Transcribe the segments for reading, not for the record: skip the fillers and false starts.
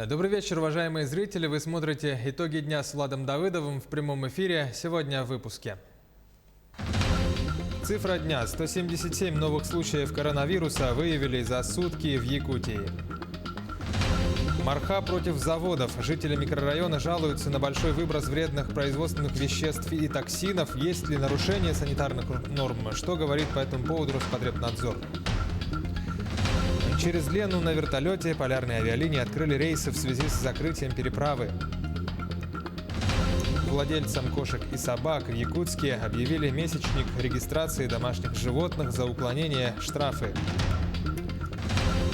Добрый вечер, уважаемые зрители. Вы смотрите «Итоги дня» с Владом Давыдовым в прямом эфире. Сегодня в выпуске. Цифра дня. 177 новых случаев коронавируса выявили за сутки в Якутии. Марха против заводов. Жители микрорайона жалуются на большой выброс вредных производственных веществ и токсинов. Есть ли нарушение санитарных норм? Что говорит по этому поводу Роспотребнадзор? Через Лену на вертолете полярные авиалинии открыли рейсы в связи с закрытием переправы. Владельцам кошек и собак в Якутске объявили месячник регистрации домашних животных за уклонение штрафы.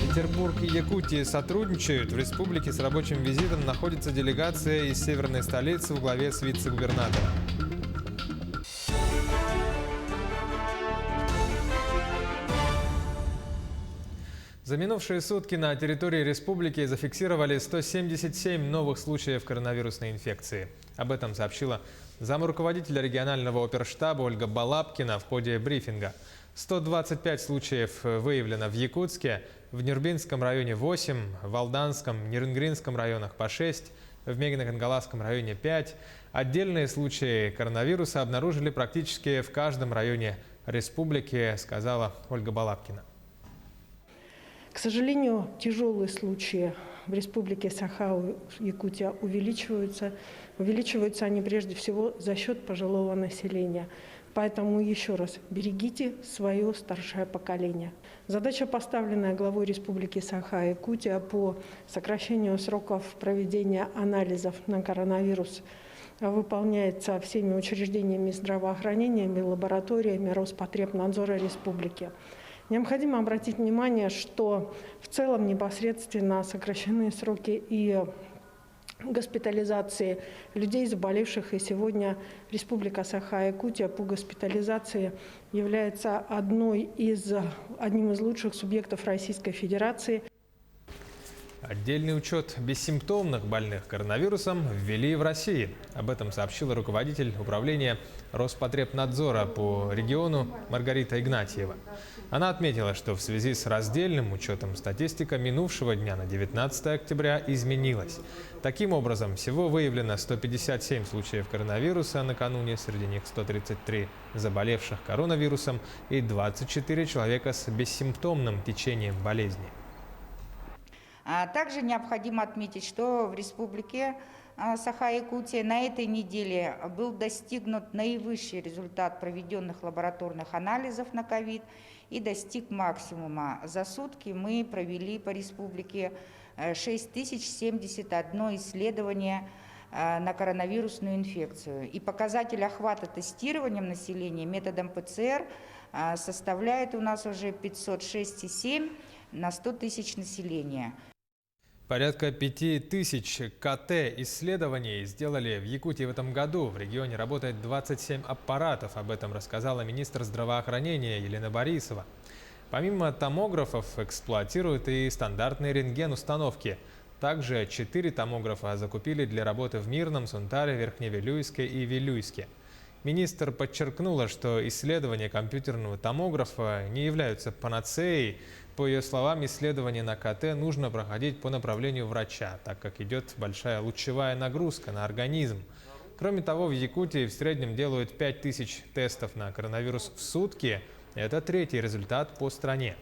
Петербург и Якутия сотрудничают. В республике с рабочим визитом находится делегация из северной столицы во главе с вице-губернатором. За минувшие сутки на территории республики зафиксировали 177 новых случаев коронавирусной инфекции. Об этом сообщила замруководителя регионального оперштаба Ольга Балабкина в ходе брифинга. 125 случаев выявлено в Якутске, в Нюрбинском районе 8, в Алданском, Нерюнгринском районах по 6, в Мегино-Кангаласском районе 5. Отдельные случаи коронавируса обнаружили практически в каждом районе республики, сказала Ольга Балабкина. К сожалению, тяжелые случаи в республике Саха-Якутия увеличиваются. Увеличиваются они прежде всего за счет пожилого населения. Поэтому еще раз берегите свое старшее поколение. Задача, поставленная главой республики Саха-Якутия по сокращению сроков проведения анализов на коронавирус, выполняется всеми учреждениями здравоохранения и лабораториями Роспотребнадзора республики. Необходимо обратить внимание, что в целом непосредственно сокращены сроки и госпитализации людей, заболевших, и сегодня Республика Саха-Якутия по госпитализации является одним из лучших субъектов Российской Федерации. Отдельный учет бессимптомных больных коронавирусом ввели в России. Об этом сообщила руководитель управления Роспотребнадзора по региону Маргарита Игнатьева. Она отметила, что в связи с раздельным учетом статистика минувшего дня на 19 октября изменилась. Таким образом, всего выявлено 157 случаев коронавируса накануне, среди них 133 заболевших коронавирусом и 24 человека с бессимптомным течением болезни. Также необходимо отметить, что в республике Саха-Якутия на этой неделе был достигнут наивысший результат проведенных лабораторных анализов на ковид и достиг максимума. За сутки мы провели по республике 6071 исследование на коронавирусную инфекцию. И показатель охвата тестированием населения методом ПЦР составляет у нас уже 506,7 на 100 тысяч населения. Порядка 5000 КТ-исследований сделали в Якутии в этом году. В регионе работает 27 аппаратов. Об этом рассказала министр здравоохранения Елена Борисова. Помимо томографов эксплуатируют и стандартные рентген-установки. Также 4 томографа закупили для работы в Мирном, Сунтаре, Верхневилюйске и Вилюйске. Министр подчеркнула, что исследования компьютерного томографа не являются панацеей. По ее словам, исследование на КТ нужно проходить по направлению врача, так как идет большая лучевая нагрузка на организм. Кроме того, в Якутии в среднем делают 5000 тестов на коронавирус в сутки. Это третий результат по стране.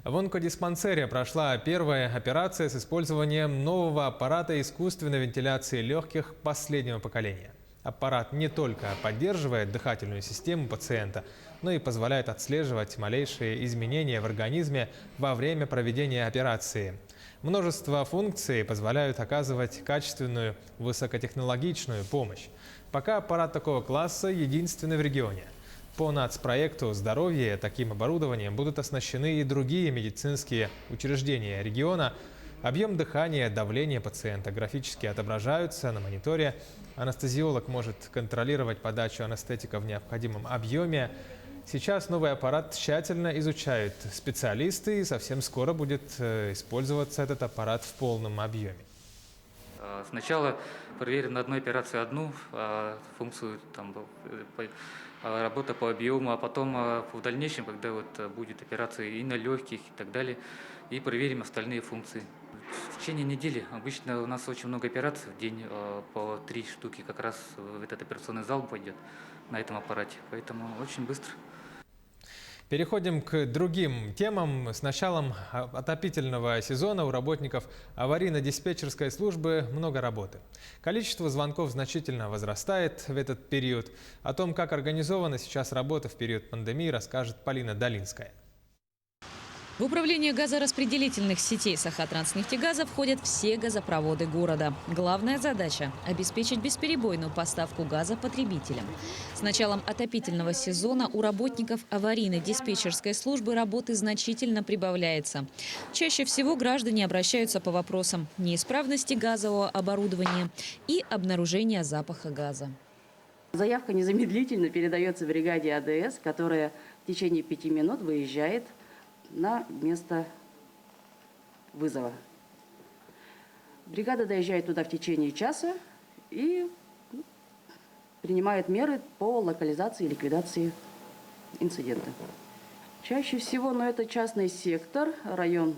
В онкодиспансере прошла первая операция с использованием нового аппарата искусственной вентиляции легких последнего поколения. Аппарат не только поддерживает дыхательную систему пациента, но и позволяет отслеживать малейшие изменения в организме во время проведения операции. Множество функций позволяют оказывать качественную высокотехнологичную помощь. Пока аппарат такого класса единственный в регионе. По нацпроекту «Здоровье» таким оборудованием будут оснащены и другие медицинские учреждения региона. Объем дыхания, давление пациента графически отображаются на мониторе. Анестезиолог может контролировать подачу анестетика в необходимом объеме. Сейчас новый аппарат тщательно изучают специалисты, и совсем скоро будет использоваться этот аппарат в полном объеме. Сначала проверим на одной операции одну функцию, работа по объему, а потом в дальнейшем, когда будет операция и на легких и так далее, и проверим остальные функции. В течение недели обычно у нас очень много операций в день, по 3 штуки как раз в этот операционный зал пойдет на этом аппарате, поэтому очень быстро. Переходим к другим темам. С началом отопительного сезона у работников аварийно-диспетчерской службы много работы. Количество звонков значительно возрастает в этот период. О том, как организована сейчас работа в период пандемии, расскажет Полина Долинская. В управление газораспределительных сетей Сахатранснефтегаза входят все газопроводы города. Главная задача – обеспечить бесперебойную поставку газа потребителям. С началом отопительного сезона у работников аварийно-диспетчерской службы работы значительно прибавляется. Чаще всего граждане обращаются по вопросам неисправности газового оборудования и обнаружения запаха газа. Заявка незамедлительно передается бригаде АДС, которая в течение 5 минут выезжает на место вызова. Бригада доезжает туда в течение часа и принимает меры по локализации и ликвидации инцидента. Чаще всего, но это частный сектор, район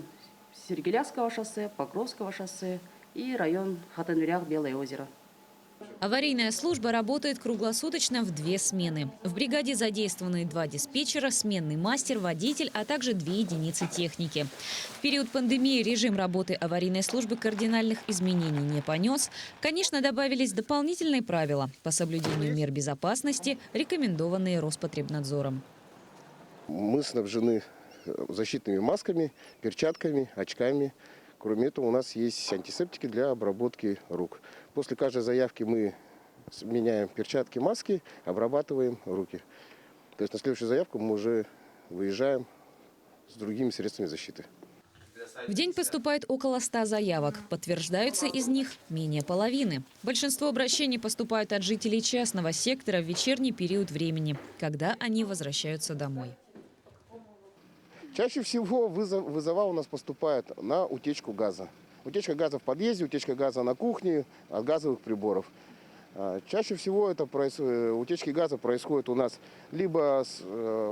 Сергеляского шоссе, Покровского шоссе и район Хатанверях, Белое озеро. Аварийная служба работает круглосуточно в 2 смены. В бригаде задействованы 2 диспетчера, сменный мастер, водитель, а также 2 единицы техники. В период пандемии режим работы аварийной службы кардинальных изменений не понес. Конечно, добавились дополнительные правила по соблюдению мер безопасности, рекомендованные Роспотребнадзором. Мы снабжены защитными масками, перчатками, очками. Кроме этого, у нас есть антисептики для обработки рук. После каждой заявки мы меняем перчатки, маски, обрабатываем руки. То есть на следующую заявку мы уже выезжаем с другими средствами защиты. В день поступает около 100 заявок. Подтверждаются из них менее половины. Большинство обращений поступают от жителей частного сектора в вечерний период времени, когда они возвращаются домой. Чаще всего вызова у нас поступают на утечку газа. Утечка газа в подъезде, утечка газа на кухне от газовых приборов. Чаще всего утечки газа происходят у нас либо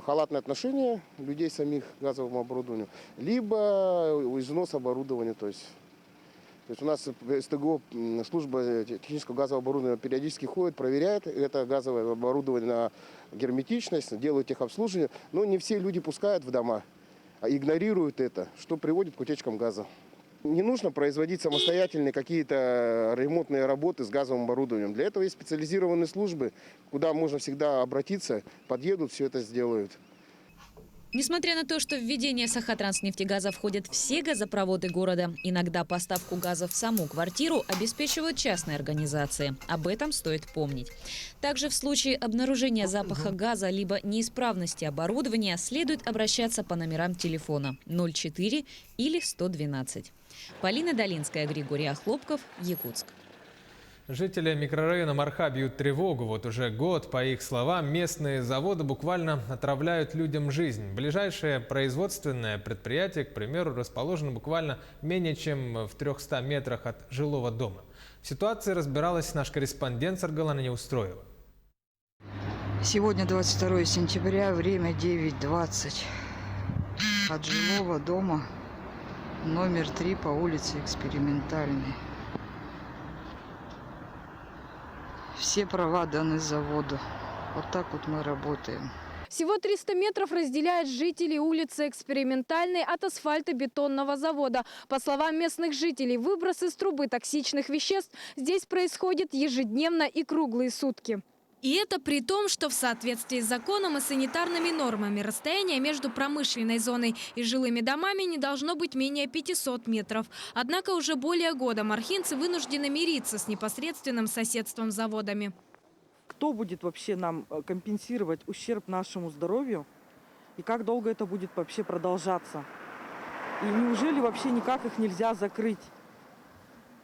халатное отношение людей самих к газовому оборудованию, либо износ оборудования. То есть у нас СТГО, служба технического газового оборудования, периодически ходит, проверяет это газовое оборудование на герметичность, делают техобслуживание, но не все люди пускают в дома, а игнорируют это, что приводит к утечкам газа. Не нужно производить самостоятельные какие-то ремонтные работы с газовым оборудованием. Для этого есть специализированные службы, куда можно всегда обратиться, подъедут, все это сделают. Несмотря на то, что в ведение Сахатранснефтегаза входят все газопроводы города, иногда поставку газа в саму квартиру обеспечивают частные организации. Об этом стоит помнить. Также в случае обнаружения запаха газа либо неисправности оборудования следует обращаться по номерам телефона 04 или 112. Полина Долинская, Григорий Охлопков, Якутск. Жители микрорайона Марха бьют тревогу. Вот уже год, по их словам, местные заводы буквально отравляют людям жизнь. Ближайшее производственное предприятие, к примеру, расположено буквально менее чем в 300 метрах от жилого дома. В ситуации разбиралась наш корреспондент Саргалана Неустроева. Сегодня 22 сентября, время 9:20. От жилого дома номер 3 по улице Экспериментальной. Все права даны заводу. Вот так вот мы работаем. Всего 300 метров разделяет жителей улицы Экспериментальной от асфальтобетонного завода. По словам местных жителей, выброс из трубы токсичных веществ здесь происходит ежедневно и круглые сутки. И это при том, что в соответствии с законом и санитарными нормами расстояние между промышленной зоной и жилыми домами не должно быть менее 500 метров. Однако уже более года мархинцы вынуждены мириться с непосредственным соседством с заводами. Кто будет вообще нам компенсировать ущерб нашему здоровью? И как долго это будет вообще продолжаться? И неужели вообще никак их нельзя закрыть?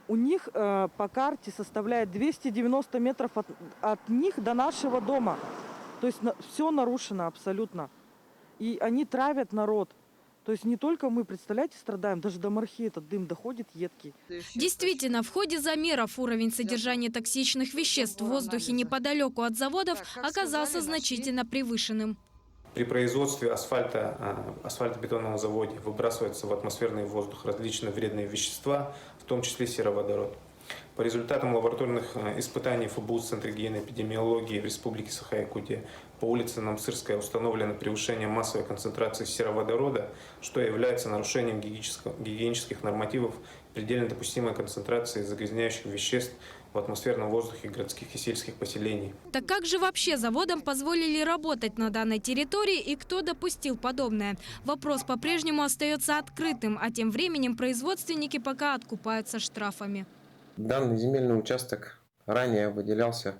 У них по карте составляет 290 метров от них до нашего дома. То есть все нарушено абсолютно. И они травят народ. То есть не только мы, представляете, страдаем, даже до Мархи этот дым доходит едкий. Действительно, в ходе замеров уровень содержания токсичных веществ в воздухе неподалеку от заводов оказался значительно превышенным. При производстве асфальтобетонного заводе выбрасываются в атмосферный воздух различные вредные вещества, в том числе сероводород. По результатам лабораторных испытаний ФБУ Центра гигиены и эпидемиологии в Республике Саха-Якутия по улице Намсырская установлено превышение массовой концентрации сероводорода, что является нарушением гигиенических нормативов предельно допустимой концентрации загрязняющих веществ в атмосферном воздухе городских и сельских поселений. Так как же вообще заводам позволили работать на данной территории и кто допустил подобное? Вопрос по-прежнему остается открытым, а тем временем производственники пока откупаются штрафами. Данный земельный участок ранее выделялся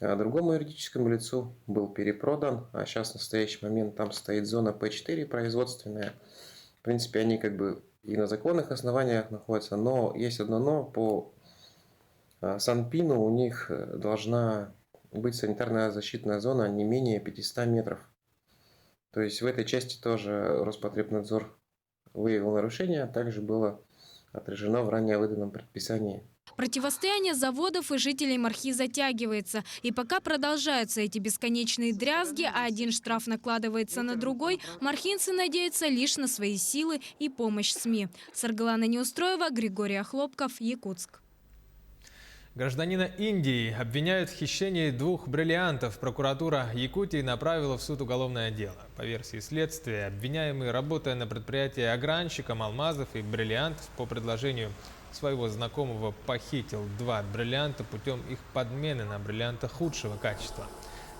другому юридическому лицу, был перепродан, а сейчас в настоящий момент там стоит зона П4 производственная. В принципе, они как бы и на законных основаниях находятся, но есть одно но: по Санпину у них должна быть санитарная защитная зона не менее 500 метров. То есть в этой части тоже Роспотребнадзор выявил нарушение, а также было отражено в ранее выданном предписании. Противостояние заводов и жителей Мархи затягивается. И пока продолжаются эти бесконечные дрязги, а один штраф накладывается на другой, мархинцы надеются лишь на свои силы и помощь СМИ. Саргалана Неустроева, Григорий Охлопков, Якутск. Гражданина Индии обвиняют в хищении 2 бриллиантов. Прокуратура Якутии направила в суд уголовное дело. По версии следствия, обвиняемый, работая на предприятии огранщиком алмазов и бриллиантов, по предложению своего знакомого похитил 2 бриллианта путем их подмены на бриллианты худшего качества.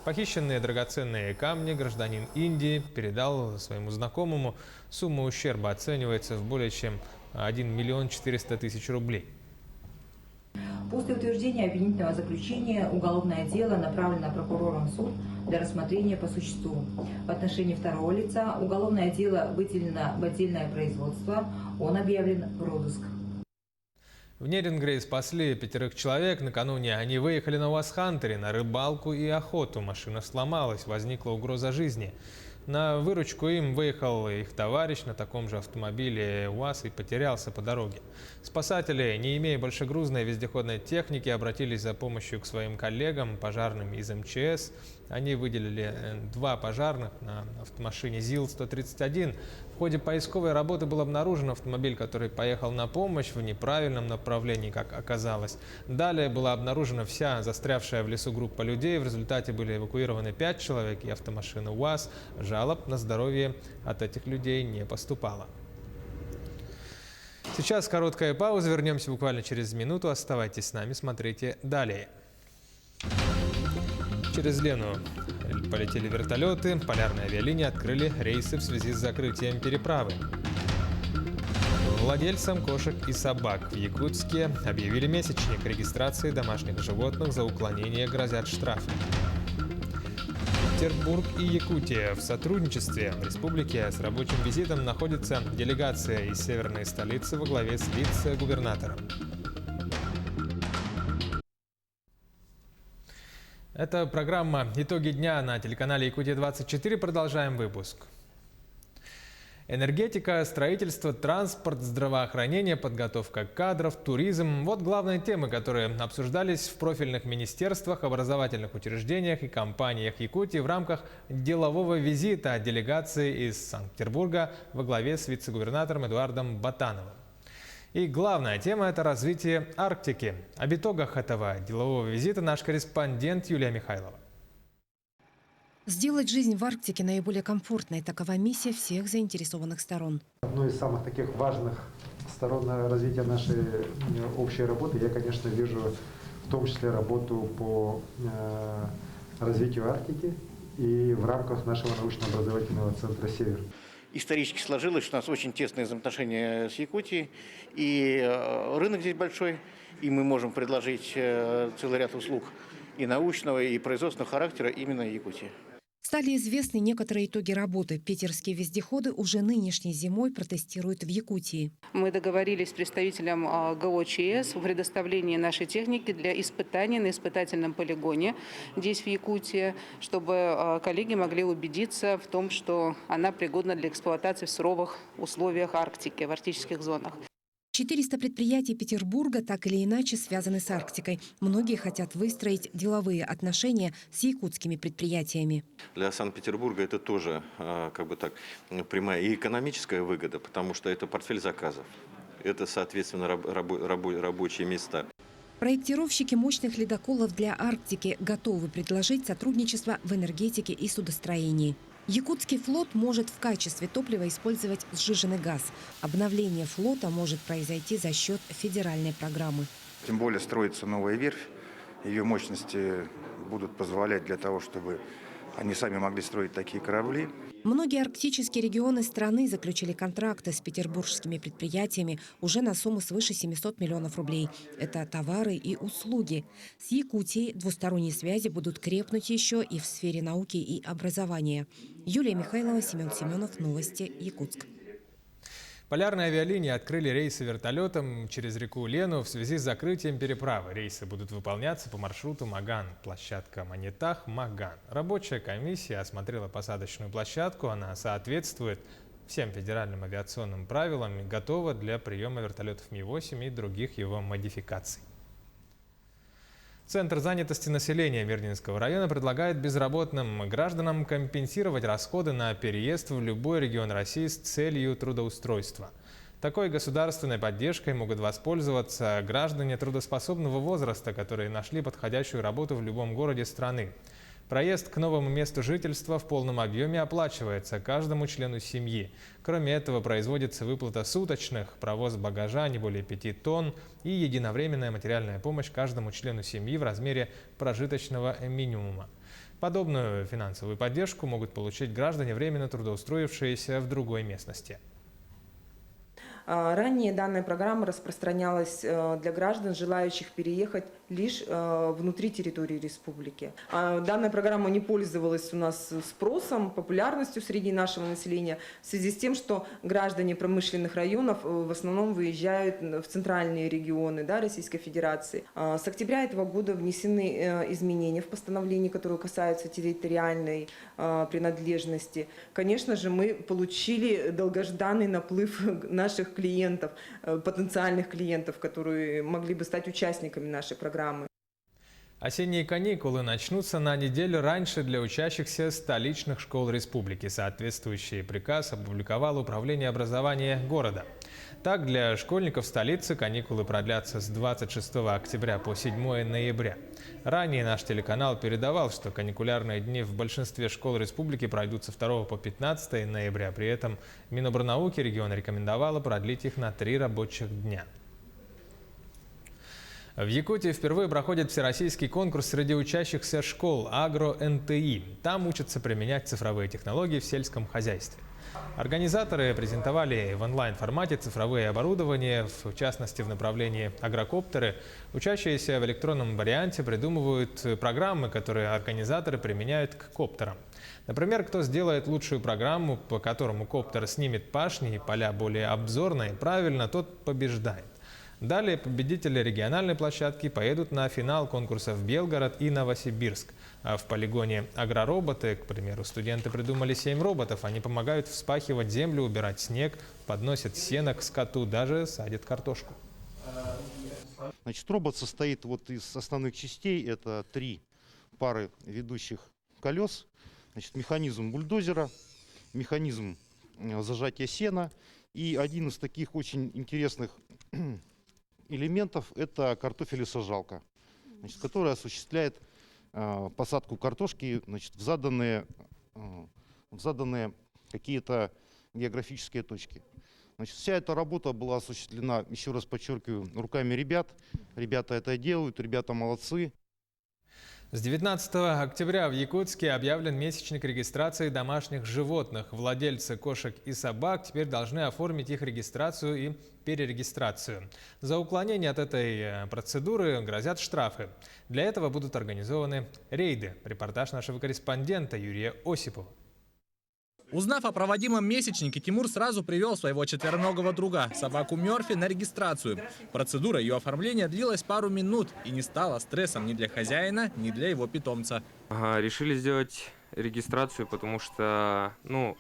Похищенные драгоценные камни гражданин Индии передал своему знакомому. Сумма ущерба оценивается в более чем 1 400 000 рублей. После утверждения обвинительного заключения уголовное дело направлено прокурором в суд для рассмотрения по существу. В отношении второго лица уголовное дело выделено в отдельное производство, он объявлен в розыск. В Нерингре спасли 5 человек. Накануне они выехали на УАЗ-Хантере на рыбалку и охоту. Машина сломалась, возникла угроза жизни. На выручку им выехал их товарищ на таком же автомобиле УАЗ и потерялся по дороге. Спасатели, не имея большегрузной вездеходной техники, обратились за помощью к своим коллегам, пожарным из МЧС. Они выделили 2 пожарных на автомашине ЗИЛ-131. В ходе поисковой работы был обнаружен автомобиль, который поехал на помощь в неправильном направлении, как оказалось. Далее была обнаружена вся застрявшая в лесу группа людей. В результате были эвакуированы 5 человек и автомашина УАЗ. Жалоб на здоровье от этих людей не поступало. Сейчас короткая пауза. Вернемся буквально через минуту. Оставайтесь с нами, смотрите далее. Через Лену полетели вертолеты. Полярные авиалинии открыли рейсы в связи с закрытием переправы. Владельцам кошек и собак в Якутске объявили месячник. Регистрации домашних животных за уклонение грозят штрафы. Петербург и Якутия в сотрудничестве. В республике с рабочим визитом находится делегация из северной столицы во главе с вице-губернатором. Это программа «Итоги дня» на телеканале Якутия-24. Продолжаем выпуск. Энергетика, строительство, транспорт, здравоохранение, подготовка кадров, туризм – вот главные темы, которые обсуждались в профильных министерствах, образовательных учреждениях и компаниях Якутии в рамках делового визита делегации из Санкт-Петербурга во главе с вице-губернатором Эдуардом Батановым. И главная тема – это развитие Арктики. Об итогах этого делового визита наш корреспондент Юлия Михайлова. Сделать жизнь в Арктике наиболее комфортной – такова миссия всех заинтересованных сторон. Одной из самых таких важных сторон развития нашей общей работы я, конечно, вижу в том числе работу по развитию Арктики и в рамках нашего научно-образовательного центра «Север». Исторически сложилось, что у нас очень тесные взаимоотношения с Якутией, и рынок здесь большой, и мы можем предложить целый ряд услуг и научного, и производственного характера именно Якутии. Стали известны некоторые итоги работы. Питерские вездеходы уже нынешней зимой протестируют в Якутии. Мы договорились с представителем ГОЧС в предоставлении нашей техники для испытаний на испытательном полигоне здесь, в Якутии, чтобы коллеги могли убедиться в том, что она пригодна для эксплуатации в суровых условиях Арктики, в арктических зонах. 400 предприятий Петербурга так или иначе связаны с Арктикой. Многие хотят выстроить деловые отношения с якутскими предприятиями. Для Санкт-Петербурга это тоже прямая и экономическая выгода, потому что это портфель заказов. Это, соответственно, рабочие места. Проектировщики мощных ледоколов для Арктики готовы предложить сотрудничество в энергетике и судостроении. Якутский флот может в качестве топлива использовать сжиженный газ. Обновление флота может произойти за счет федеральной программы. Тем более строится новая верфь. Ее мощности будут позволять для того, чтобы они сами могли строить такие корабли. Многие арктические регионы страны заключили контракты с петербургскими предприятиями уже на сумму свыше 700 миллионов рублей. Это товары и услуги. С Якутией двусторонние связи будут крепнуть еще и в сфере науки и образования. Юлия Михайлова, Семен Семенов. Новости. Якутск. Полярные авиалинии открыли рейсы вертолетом через реку Лену в связи с закрытием переправы. Рейсы будут выполняться по маршруту Маган. Площадка Манитах, Маган. Рабочая комиссия осмотрела посадочную площадку. Она соответствует всем федеральным авиационным правилам и готова для приема вертолетов Ми-8 и других его модификаций. Центр занятости населения Мирнинского района предлагает безработным гражданам компенсировать расходы на переезд в любой регион России с целью трудоустройства. Такой государственной поддержкой могут воспользоваться граждане трудоспособного возраста, которые нашли подходящую работу в любом городе страны. Проезд к новому месту жительства в полном объеме оплачивается каждому члену семьи. Кроме этого, производится выплата суточных, провоз багажа не более 5 тонн и единовременная материальная помощь каждому члену семьи в размере прожиточного минимума. Подобную финансовую поддержку могут получить граждане, временно трудоустроившиеся в другой местности. Ранее данная программа распространялась для граждан, желающих переехать лишь внутри территории республики. Данная программа не пользовалась у нас спросом, популярностью среди нашего населения в связи с тем, что граждане промышленных районов в основном выезжают в центральные регионы Российской Федерации. С октября этого года внесены изменения в постановление, которые касаются территориальной принадлежности. Конечно же, мы получили долгожданный наплыв наших клиентов, потенциальных клиентов, которые могли бы стать участниками нашей программы. Осенние каникулы начнутся на неделю раньше для учащихся столичных школ республики. Соответствующий приказ опубликовало Управление образования города. Так, для школьников столицы каникулы продлятся с 26 октября по 7 ноября. Ранее наш телеканал передавал, что каникулярные дни в большинстве школ республики пройдут со 2 по 15 ноября. При этом Минобрнауки региона рекомендовало продлить их на 3 рабочих дня. В Якутии впервые проходит всероссийский конкурс среди учащихся школ «Агро-НТИ». Там учатся применять цифровые технологии в сельском хозяйстве. Организаторы презентовали в онлайн-формате цифровые оборудования, в частности в направлении агрокоптеры. Учащиеся в электронном варианте придумывают программы, которые организаторы применяют к коптерам. Например, кто сделает лучшую программу, по которому коптер снимет пашни и поля более обзорные, правильно, тот побеждает. Далее победители региональной площадки поедут на финал конкурса в Белгород и Новосибирск. А в полигоне «Агророботы», к примеру, студенты придумали 7 роботов. Они помогают вспахивать землю, убирать снег, подносят сено к скоту, даже садят картошку. Значит, робот состоит из основных частей. Это 3 пары ведущих колес, значит, механизм бульдозера, механизм зажатия сена и один из таких очень интересных элементов – это картофелесажалка, значит, которая осуществляет посадку картошки, значит, в заданные какие-то географические точки. Значит, вся эта работа была осуществлена, еще раз подчеркиваю, руками ребят. Ребята это делают, ребята молодцы. С 19 октября в Якутске объявлен месячник регистрации домашних животных. Владельцы кошек и собак теперь должны оформить их регистрацию и перерегистрацию. За уклонение от этой процедуры грозят штрафы. Для этого будут организованы рейды. Репортаж нашего корреспондента Юрия Осипова. Узнав о проводимом месячнике, Тимур сразу привел своего четвероногого друга, собаку Мерфи, на регистрацию. Процедура ее оформления длилась пару минут и не стала стрессом ни для хозяина, ни для его питомца. Решили сделать регистрацию, потому что, у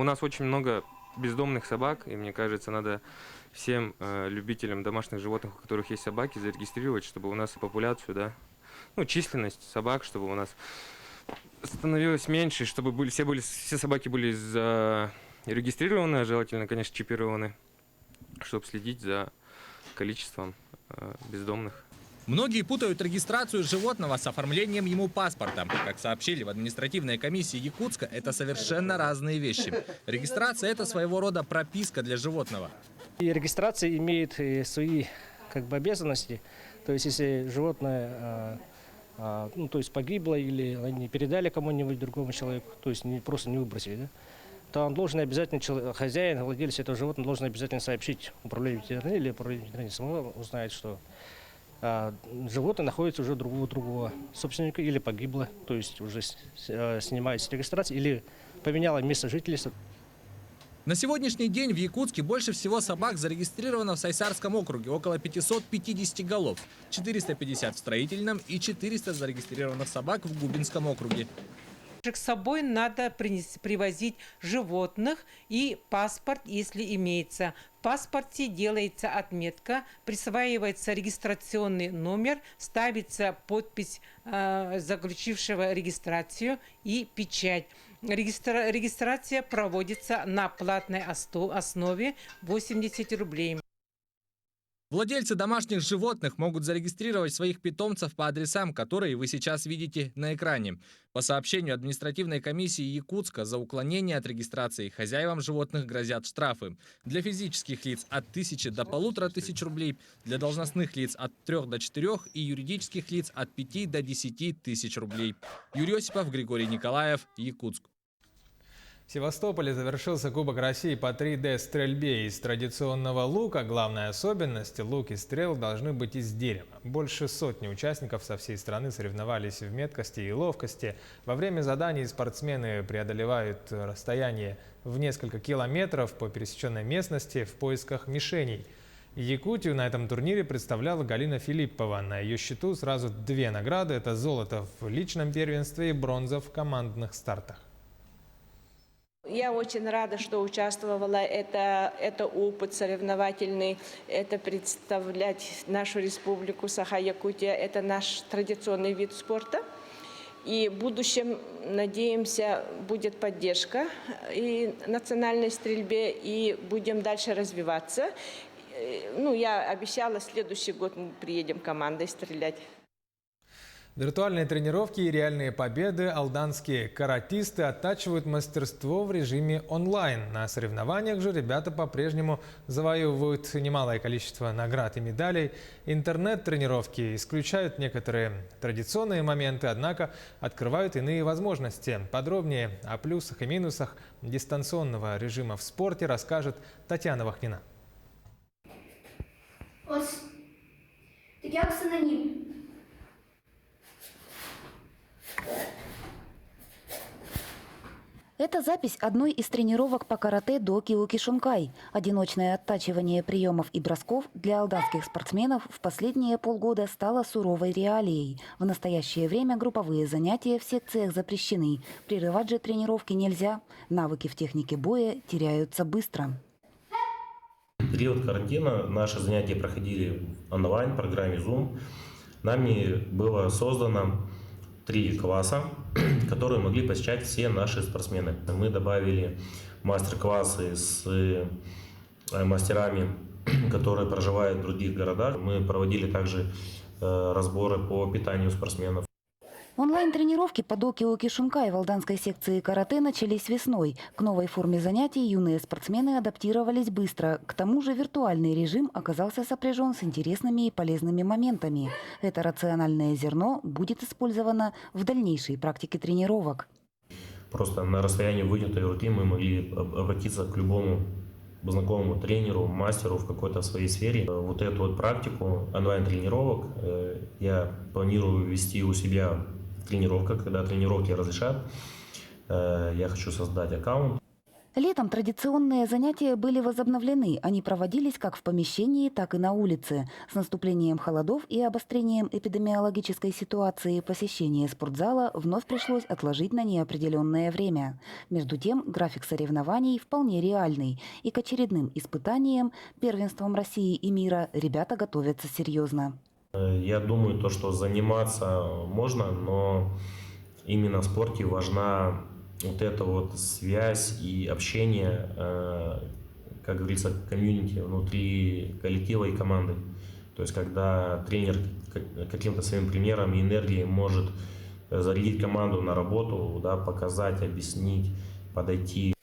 нас очень много бездомных собак, и мне кажется, надо всем любителям домашних животных, у которых есть собаки, зарегистрировать, чтобы у нас популяцию, да, ну, численность собак, чтобы у нас становилось меньше, чтобы все собаки были зарегистрированы, желательно, конечно, чипированы, чтобы следить за количеством бездомных. Многие путают регистрацию животного с оформлением ему паспорта. Как сообщили в административной комиссии Якутска, это совершенно разные вещи. Регистрация – это своего рода прописка для животного. И регистрация имеет свои обязанности. То есть, если животное погибло или они передали кому-нибудь другому человеку, то есть просто не выбросили, да, то он должен обязательно, хозяин, владелец этого животного должен обязательно сообщить управлению ветеринарии или управлению ветеринарии самого узнает, что животное находится уже другого собственника или погибло, то есть уже снимается с регистрации или поменяло место жительства. На сегодняшний день в Якутске больше всего собак зарегистрировано в Сайсарском округе, около 550 голов, 450 в Строительном и 400 зарегистрированных собак в Губинском округе. С собой надо привозить животных и паспорт, если имеется. В паспорте делается отметка, присваивается регистрационный номер, ставится подпись заключившего регистрацию и печать. Регистрация проводится на платной основе 80 рублей. Владельцы домашних животных могут зарегистрировать своих питомцев по адресам, которые вы сейчас видите на экране. По сообщению административной комиссии Якутска, за уклонение от регистрации хозяевам животных грозят штрафы. Для физических лиц от 1000 до 1500 рублей, для должностных лиц от 3 до 4 и юридических лиц от 5 до 10 тысяч рублей. Юрий Осипов, Григорий Николаев, Якутск. В Севастополе завершился Кубок России по 3D-стрельбе из традиционного лука. Главная особенность – лук и стрел должны быть из дерева. Больше сотни участников со всей страны соревновались в меткости и ловкости. Во время заданий спортсмены преодолевают расстояние в несколько километров по пересеченной местности в поисках мишеней. Якутию на этом турнире представляла Галина Филиппова. На ее счету сразу 2 награды – это золото в личном первенстве и бронза в командных стартах. Я очень рада, что участвовала. Это опыт соревновательный, это представлять нашу республику Саха-Якутия. Это наш традиционный вид спорта. И в будущем, надеемся, будет поддержка и национальной стрельбе, и будем дальше развиваться. Я обещала, следующий год мы приедем командой стрелять. Виртуальные тренировки и реальные победы. Алданские каратисты оттачивают мастерство в режиме онлайн. На соревнованиях же ребята по-прежнему завоевывают немалое количество наград и медалей. Интернет-тренировки исключают некоторые традиционные моменты, однако открывают иные возможности. Подробнее о плюсах и минусах дистанционного режима в спорте расскажет Татьяна Вахнина. Это запись одной из тренировок по карате до Киокушинкай. Одиночное оттачивание приемов и бросков для алданских спортсменов в последние полгода стало суровой реалией. В настоящее время групповые занятия в секциях запрещены. Прерывать же тренировки нельзя. Навыки в технике боя теряются быстро. В период карантина наши занятия проходили онлайн в программе Zoom. Нами было создано 3 класса, которые могли посещать все наши спортсмены. Мы добавили мастер-классы с мастерами, которые проживают в других городах. Мы проводили также разборы по питанию спортсменов. Онлайн-тренировки по до Киокушинкай в алданской секции карате начались весной. К новой форме занятий юные спортсмены адаптировались быстро. К тому же виртуальный режим оказался сопряжен с интересными и полезными моментами. Это рациональное зерно будет использовано в дальнейшей практике тренировок. Просто на расстоянии вытянутой руки мы могли обратиться к любому знакомому тренеру, мастеру в какой-то своей сфере. Вот эту вот практику онлайн-тренировок я планирую вести у себя в тренировках, когда тренировки разрешат. Я хочу создать аккаунт. Летом традиционные занятия были возобновлены. Они проводились как в помещении, так и на улице. С наступлением холодов и обострением эпидемиологической ситуации посещение спортзала вновь пришлось отложить на неопределенное время. Между тем, график соревнований вполне реальный. И к очередным испытаниям, первенствам России и мира, ребята готовятся серьезно. Я думаю, что заниматься можно, но именно в спорте важна вот эта вот связь и общение, как говорится, комьюнити внутри коллектива и команды. То есть, когда тренер каким-то своим примером и энергией может зарядить команду на работу, да, показать, объяснить, подойти.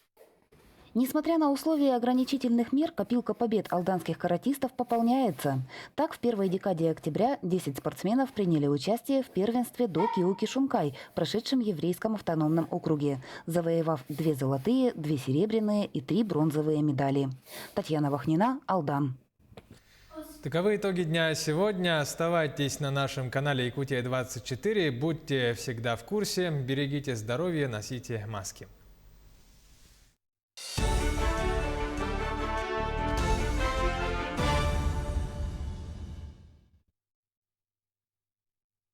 Несмотря на условия ограничительных мер, копилка побед алданских каратистов пополняется. Так, в первой декаде октября 10 спортсменов приняли участие в первенстве до Киуки-Шункай, прошедшем еврейском автономном округе, завоевав 2 золотые, 2 серебряные и 3 бронзовые медали. Татьяна Вахнина, Алдан. Таковы итоги дня сегодня. Оставайтесь на нашем канале Якутия 24. Будьте всегда в курсе. Берегите здоровье, носите маски.